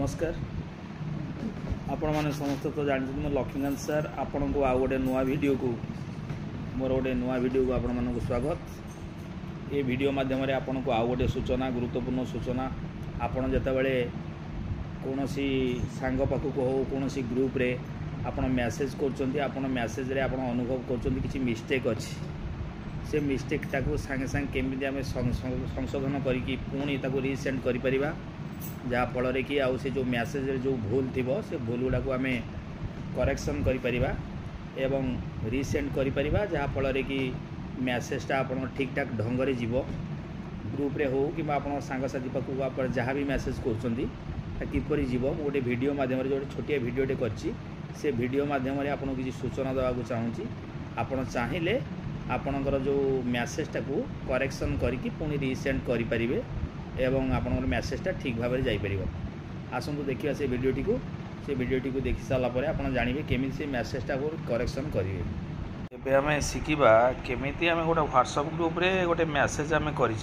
नमस्कार आपण मैंने समस्त तो जानते मैं लक्ष्मीकांत सर आपण को आउ गोटे नुआ वीडियो को मोर गोटे नुआ वीडियो को आपण मानक स्वागत। ये वीडियो माध्यम आपण को आउ गोटे सूचना गुरुत्वपूर्ण सूचना आपण जेतेबेले कोनोसी सांग पाखक हो कोनोसी ग्रुप रे आपण मेसेज करचंती आपण मेसेज रे आपण अनुभव करचंती किछि मिस्टेक अछि से मिस्टेक टाको संगे संगे केमिति आमे संशोधन करिकि पुणी ताको रीसेंड करि परिबा जहाँ फल कि आउ से जो मेसेज जो भूल थी से भूल गुड़ा को आम करेक्शन करिपरिबा एवं रीसेंड करिपरिबा जहाँ फल कि मेसेजटा आप ठीक ठाक ढंग से जीव ग्रुप रे हो कि आप सांगसाथी पाखक आप जहाँ भी मेसेज कर किपरि जीव गोटे वीडियो माध्यम जो छोटिया वीडियोटे करछि से वीडियो माध्यम आपको किसी सूचना देवाक चाहूँगी आपड़ चाहिए आपणकर जो मेसेजटा को करेक्शन करिकि पुणी रीसेंड करें एवं आपनकर मेसेजटा ठीक भाव में जापर। आसतु देखिए से वीडियोटी को देखि सारा पर आप जानवे केमी से मेसेजटा को करेक्शन करेंगे। एबे आम शिखा केमी आम गोटे व्हाट्सएप ग्रुप रे गोटे मेसेज आम करें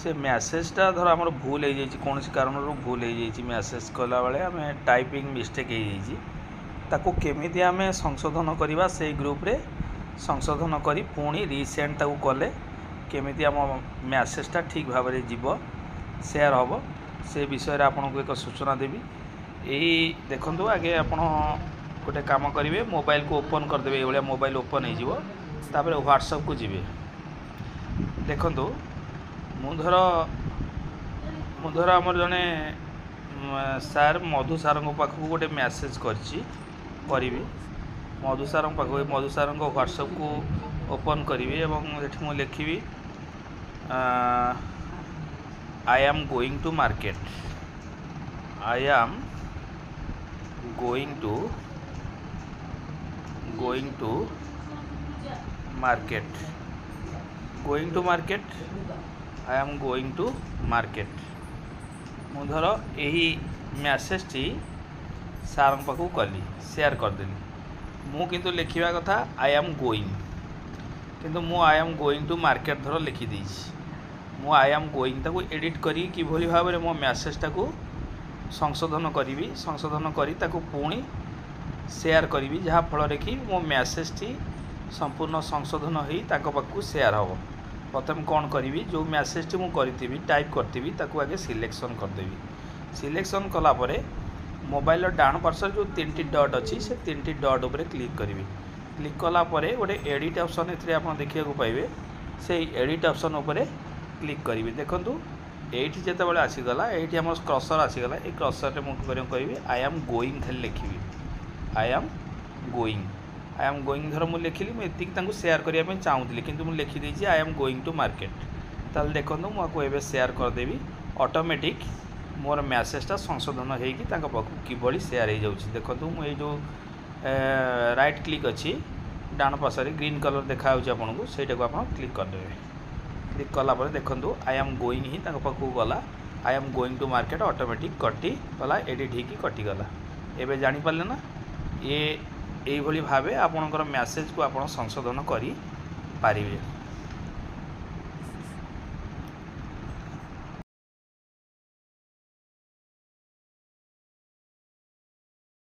से मेसेजटा धर आम भूल हो जाए कौन कारण भूल हो जाए मेसेज कला बेले आम टाइपिंग मिस्टेक हो केमी आम संशोधन करवा से ग्रुप रे संशोधन करी पुणी रीसेंड ताकू कले केमिति आम मेसेजटा ठीक भाव में जीव शेयर हम से विषय रे आपको एक सूचना देवी। यही देखंतु आगे आपण गोटे काम करेंगे मोबाइल को ओपन करदे ये मोबाइल ओपन हो व्हाट्सएप को जीवे देखंतु मुधर आमर जने सार मधु सार पाखक गोटे मेसेज करी मधु सार पाखक मधु सार व्हाट्सएप को ओपन करी एवं ये लिखी I am going to market. I am going to market. Going to market. I am going to market. मुधर यही मेसेज टी सार पाखक कली शेयर करदेली मु किंतु लिखा कथा आई एम गोइंग किंतु मु I am going to market धर लिखिदी मु आई एम गोइंग ताको एडिट करी किभली भाव में मो मेसेजटा को संशोधन करी ताको पुणी शेयर करी जहाँ फल कि मो मेसेज टी संपूर्ण संशोधन होई ताको पाखु शेयर हम। प्रथम कौन करी जो मेसेज टी मु करी टाइप करती ताको आगे सिलेक्शन करदेवी सिलेक्शन कलापर मोबाइल डाण पार्श्व जो 3टी डॉट अच्छी से 3टी डॉट उपर क्लिक करी क्लिक कलापर गोटे एडिट ऑप्शन ए आप देखा पाइबे से एडिट ऑप्शन उपर क्लिक करी देखंतु एठी जेतेबेले आसीगला एठी हमर क्रसर आसीगला ए क्रसर रे मुझे करी आई एम गोइंग खाली लिखी आई एम गोइंग धर मुझे लिखिली मुझे शेयर करने चाहूली कि मुझे लिखिदी I am going to market ताल देखो मुझे शेयर करदेवी ऑटोमेटिक मोर मेसेजटा संशोधन होगी किभली शेयर हो जाऊँ देखो मुझे जो राइट क्लिक अच्छी डाण पार्श्व ग्रीन कलर देखा आपन को सहीटा को आप क्लिक करदे क्लिक कलापर देखो आई एम गोइंग ही पाखक गला I am going to market automatic कटी गला एडिट होगी कटिगला एवं जापारे ना ये भाव आपणकर मेसेज को आप संशोधन करें।